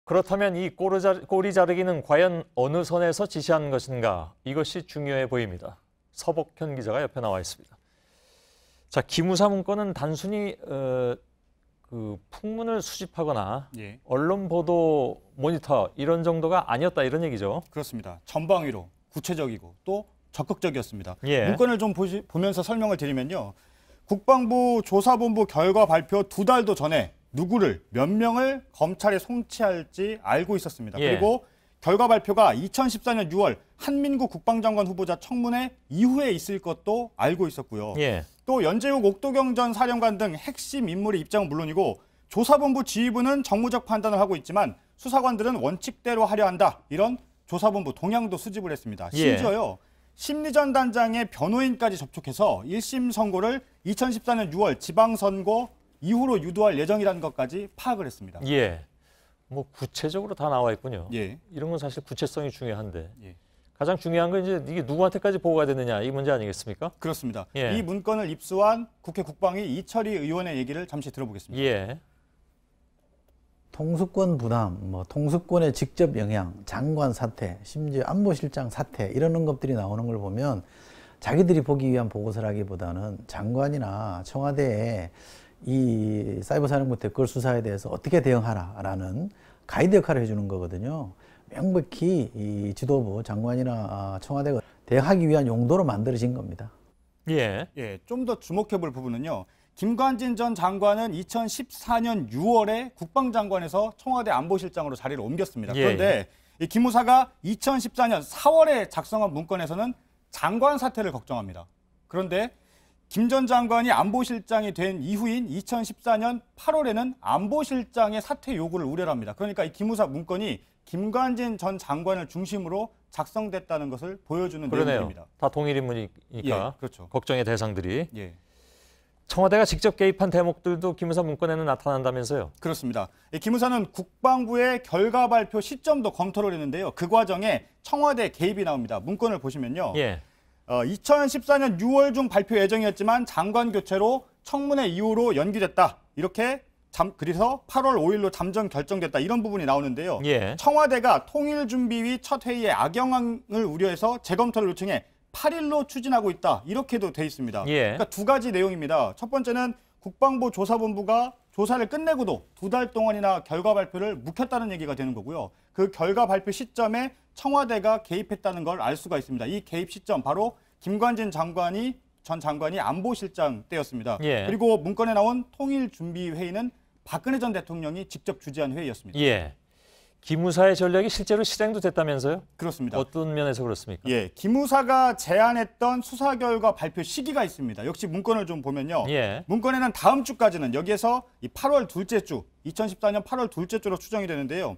그렇다면 이 꼬리 자르기는 과연 어느 선에서 지시한 것인가? 이것이 중요해 보입니다. 서복현 기자가 옆에 나와 있습니다. 자, 기무사 문건은 단순히 그 풍문을 수집하거나 예. 언론 보도 모니터 이런 정도가 아니었다 이런 얘기죠. 그렇습니다. 전방위로 구체적이고 또 적극적이었습니다. 예. 문건을 좀 보면서 설명을 드리면요. 국방부 조사본부 결과 발표 2달도 전에 누구를 몇 명을 검찰에 송치할지 알고 있었습니다. 예. 그리고 결과 발표가 2014년 6월 한민구 국방장관 후보자 청문회 이후에 있을 것도 알고 있었고요. 예. 또 연재욱 옥도경 전 사령관 등 핵심 인물의 입장은 물론이고 조사본부 지휘부는 정무적 판단을 하고 있지만 수사관들은 원칙대로 하려 한다. 이런 조사본부 동향도 수집을 했습니다. 심지어요. 심리전 단장의 변호인까지 접촉해서 1심 선고를 2014년 6월 지방선거 이후로 유도할 예정이라는 것까지 파악을 했습니다. 예. 뭐 구체적으로 다 나와 있군요. 예. 이런 건 사실 구체성이 중요한데 예. 가장 중요한 건 이제 이게 누구한테까지 보고가 됐느냐 이 문제 아니겠습니까? 그렇습니다. 예. 이 문건을 입수한 국회 국방위 이철희 의원의 얘기를 잠시 들어보겠습니다. 예. 통수권 부담, 통수권의 직접 영향, 장관 사퇴, 심지어 안보실장 사퇴 이런 것들이 나오는 걸 보면 자기들이 보기 위한 보고서라기보다는 장관이나 청와대에 이 사이버사령부 댓글 수사에 대해서 어떻게 대응하라라는 가이드 역할을 해주는 거거든요. 명백히 이 지도부 장관이나 청와대가 대응하기 위한 용도로 만들어진 겁니다. 예. 예, 좀 더 주목해 볼 부분은요. 김관진 전 장관은 2014년 6월에 국방장관에서 청와대 안보실장으로 자리를 옮겼습니다. 그런데 이 기무사가 2014년 4월에 작성한 문건에서는 장관 사퇴를 걱정합니다. 그런데 김 전 장관이 안보실장이 된 이후인 2014년 8월에는 안보실장의 사퇴 요구를 우려합니다. 그러니까 이 기무사 문건이 김관진 전 장관을 중심으로 작성됐다는 것을 보여주는 내용입니다. 다 동일 인물이니까 예, 그렇죠. 걱정의 대상들이. 예. 청와대가 직접 개입한 대목들도 기무사 문건에는 나타난다면서요? 그렇습니다. 기무사는 국방부의 결과 발표 시점도 검토를 했는데요. 그 과정에 청와대 개입이 나옵니다. 문건을 보시면요. 예. 2014년 6월 중 발표 예정이었지만 장관 교체로 청문회 이후로 연기됐다. 이렇게 그래서 8월 5일로 잠정 결정됐다. 이런 부분이 나오는데요. 예. 청와대가 통일준비위 첫 회의에 악영향을 우려해서 재검토를 요청해 8일로 추진하고 있다. 이렇게도 돼 있습니다. 예. 그러니까 두 가지 내용입니다. 첫 번째는 국방부 조사본부가 조사를 끝내고도 2달 동안이나 결과 발표를 묵혔다는 얘기가 되는 거고요. 그 결과 발표 시점에 청와대가 개입했다는 걸 알 수가 있습니다. 이 개입 시점 바로 김관진 전 장관이 안보실장 때였습니다. 예. 그리고 문건에 나온 통일준비회의는 박근혜 전 대통령이 직접 주재한 회의였습니다. 예. 기무사의 전략이 실제로 실행도 됐다면서요? 그렇습니다. 어떤 면에서 그렇습니까? 예, 기무사가 제안했던 수사 결과 발표 시기가 있습니다. 역시 문건을 좀 보면요. 예. 문건에는 다음 주까지는 여기에서 이 8월 둘째 주, 2014년 8월 둘째 주로 추정이 되는데요.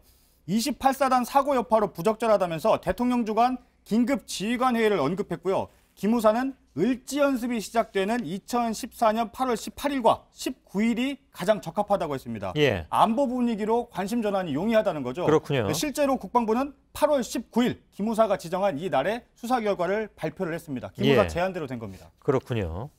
28사단 사고 여파로 부적절하다면서 대통령 주관 긴급 지휘관 회의를 언급했고요. 기무사는 을지 연습이 시작되는 2014년 8월 18일과 19일이 가장 적합하다고 했습니다. 예. 안보 분위기로 관심 전환이 용이하다는 거죠. 그렇군요. 실제로 국방부는 8월 19일 기무사가 지정한 이 날에 수사 결과를 발표를 했습니다. 기무사 제안대로 된 겁니다. 그렇군요.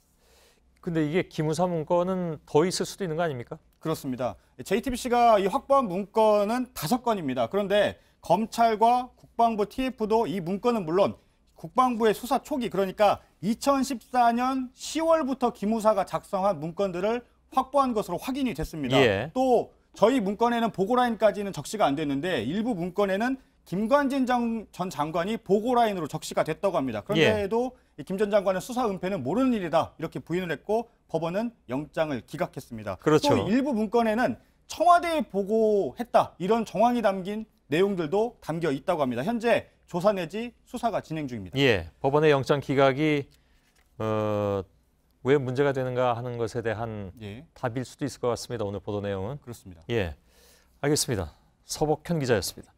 근데 이게 기무사 문건은 더 있을 수도 있는 거 아닙니까? 그렇습니다. JTBC가 이 확보한 문건은 5건입니다. 그런데 검찰과 국방부 TF도 이 문건은 물론 국방부의 수사 초기 그러니까 2014년 10월부터 기무사가 작성한 문건들을 확보한 것으로 확인이 됐습니다. 예. 또 저희 문건에는 보고라인까지는 적시가 안 됐는데 일부 문건에는 김관진 전 장관이 보고라인으로 적시가 됐다고 합니다. 그런데도 김 전 장관의 수사 은폐는 모르는 일이다 이렇게 부인을 했고 법원은 영장을 기각했습니다. 그렇죠. 또 일부 문건에는 청와대에 보고했다 이런 정황이 담긴 내용들도 담겨 있다고 합니다. 현재 조사 내지 수사가 진행 중입니다. 예, 법원의 영장 기각이 왜 문제가 되는가 하는 것에 대한 답일 수도 있을 것 같습니다. 오늘 보도 내용은. 그렇습니다. 예, 알겠습니다. 서복현 기자였습니다.